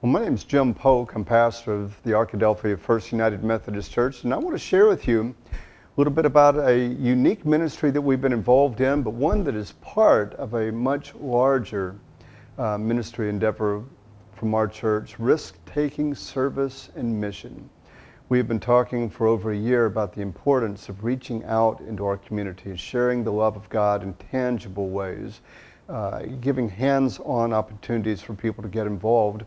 Well, my name is Jim Polk. I'm pastor of the Arkadelphia First United Methodist Church, and I want to share with you a little bit about a unique ministry that we've been involved in, but one that is part of a much larger ministry endeavor from our church, risk-taking service and mission. We have been talking for over a year about the importance of reaching out into our community and sharing the love of God in tangible ways, giving hands-on opportunities for people to get involved.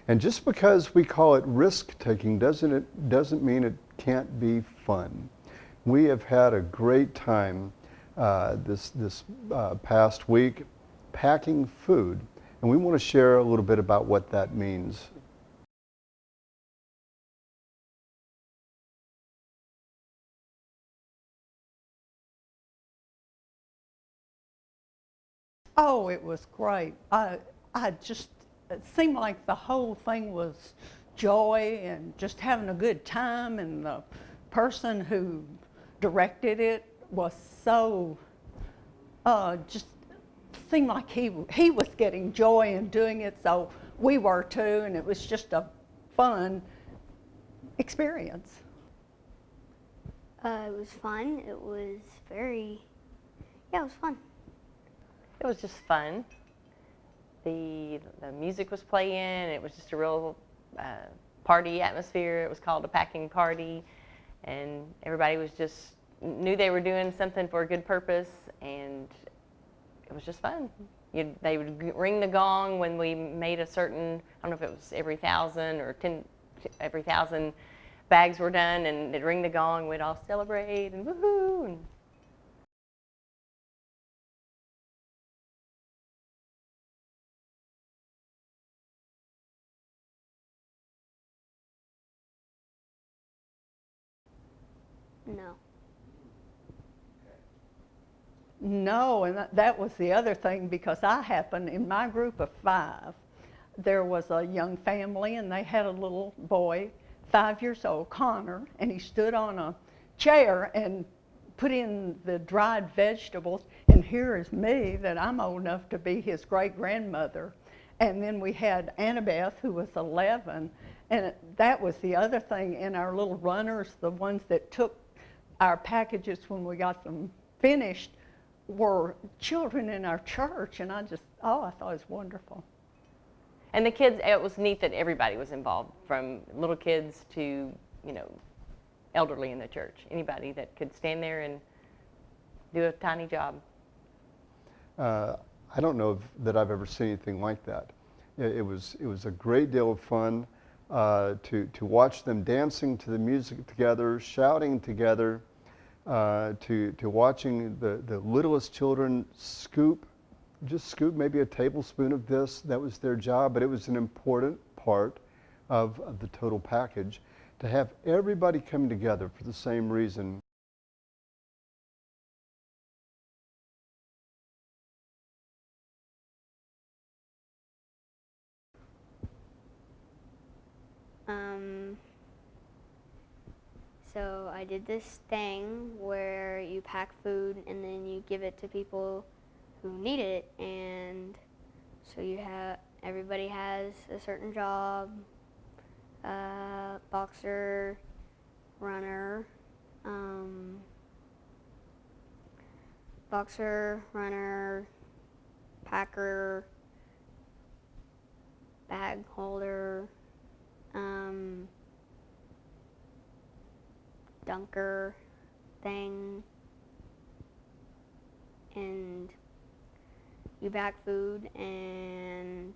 And just because we call it risk-taking doesn't mean it can't be fun. We have had a great time this past week packing food, and we want to share a little bit about what that means. Oh, it was great. It seemed like the whole thing was joy and just having a good time, and the person who directed it was so, just seemed like he was getting joy in doing it, so we were too, and it was just a fun experience. It was fun. It was it was fun. It was just fun. The music was playing. It was just a real party atmosphere. It was called a packing party, and everybody was just knew they were doing something for a good purpose, and it was just fun. They would ring the gong when we made a certain, I don't know if it was every 1,000 or every 1,000 bags were done, and they'd ring the gong. We'd all celebrate and woohoo. And No. No, and that was the other thing, because I happened, in my group of 5, there was a young family, and they had a little boy, 5 years old, Connor, and he stood on a chair and put in the dried vegetables, and here is me, that I'm old enough to be his great-grandmother. And then we had Annabeth, who was 11, and that was the other thing. In our little runners, the ones that took our packages when we got them finished, were children in our church, and I thought it was wonderful. And the kids, it was neat that everybody was involved, from little kids to, elderly in the church. Anybody that could stand there and do a tiny job. I don't know that I've ever seen anything like that. It was a great deal of fun to watch them dancing to the music together, shouting together, to watching the littlest children scoop maybe a tablespoon of this. That was their job, but it was an important part of the total package to have everybody come together for the same reason. So I did this thing where you pack food and then you give it to people who need it, and so everybody has a certain job, boxer, runner, packer, bag holder, dunker thing, and you pack food, and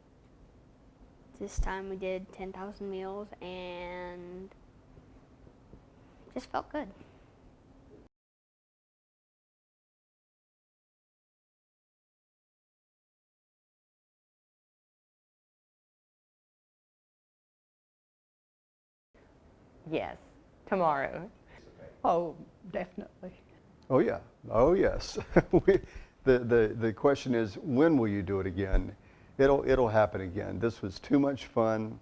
this time we did 10,000 meals, and just felt good. Yes, tomorrow. Oh, definitely. Oh yeah. Oh yes. The question is, when will you do it again? It'll happen again. This was too much fun.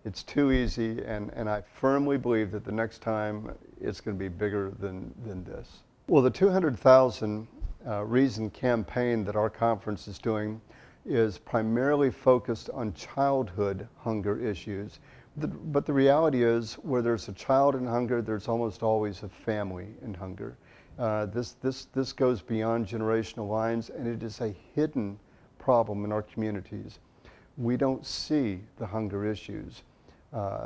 It's too easy, and I firmly believe that the next time it's going to be bigger than this. Well, the 200,000 Reason campaign that our conference is doing is primarily focused on childhood hunger issues. But the reality is, where there's a child in hunger, there's almost always a family in hunger. This goes beyond generational lines, and it is a hidden problem in our communities. We don't see the hunger issues.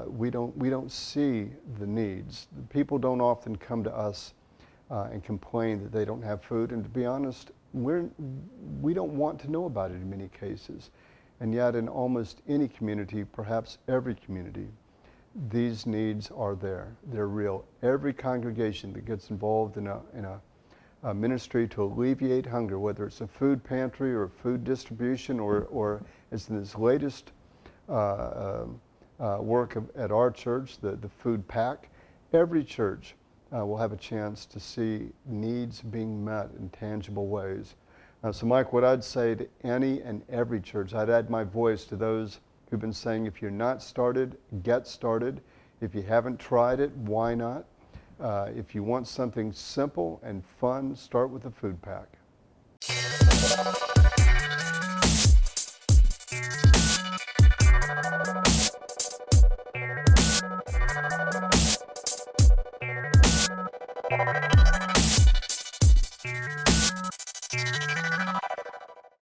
We don't see the needs. People don't often come to us and complain that they don't have food. And to be honest, we don't want to know about it in many cases. And yet in almost any community, perhaps every community, these needs are there. They're real. Every congregation that gets involved in a ministry to alleviate hunger, whether it's a food pantry or food distribution or as in this latest work at our church, the food pack, every church will have a chance to see needs being met in tangible ways. So Mike, what I'd say to any and every church, I'd add my voice to those who've been saying, if you're not started, get started. If you haven't tried it, why not? If you want something simple and fun, start with a food pack.